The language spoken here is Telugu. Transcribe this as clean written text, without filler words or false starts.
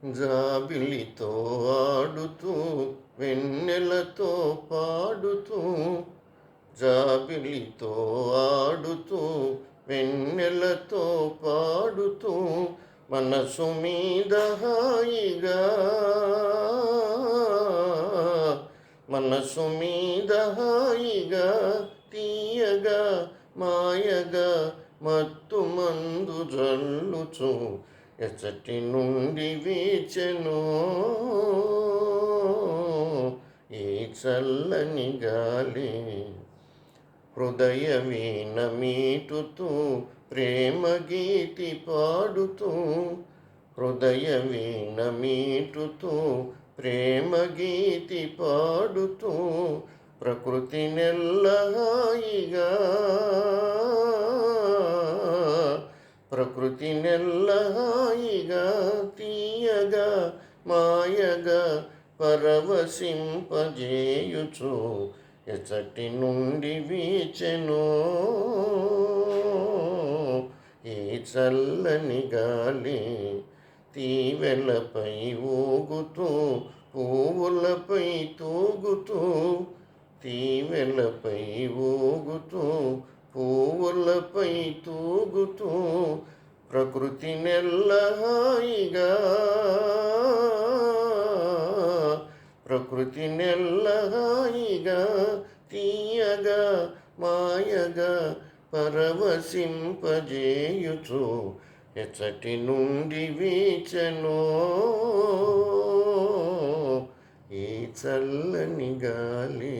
జాబిలితో ఆడుతూ వెన్నెలతో పాడుతూ, జాబిలితో ఆడుతూ వెన్నెలతో పాడుతూ, మనసు మీద హాయిగా, మనసు మీద హాయిగా, తీయగా మాయగా మత్తు మందు జల్లుచు ఎచ్చటి నుండి వీచెను ఈ చల్లని గాలి. హృదయ వీణ మీటుతూ ప్రేమ గీతి పాడుతూ, హృదయ వీణ మీటుతూ ప్రేమ గీతి పాడుతూ, ప్రకృతి నెల్లహాయిగా, ప్రకృతి నెల్లహాయిగా, తీయగా మాయగా పరవశింపజేయుచు ఎచ్చటి నుండి వీచెను ఈ చల్లని గాలి. తీవెలపై ఊగుతూ పువ్వులపై తూగుతూ, తీవెలపై ఊగుతూ పువ్వులపై తూగుతూ, ప్రకృతి నెల్లహాయిగా, ప్రకృతి నెల్లహాయిగా, తీయగా మాయగా పరవశింపజేయుచు ఎచ్చటి నుండి వీచెను ఈ చల్లని గాలి.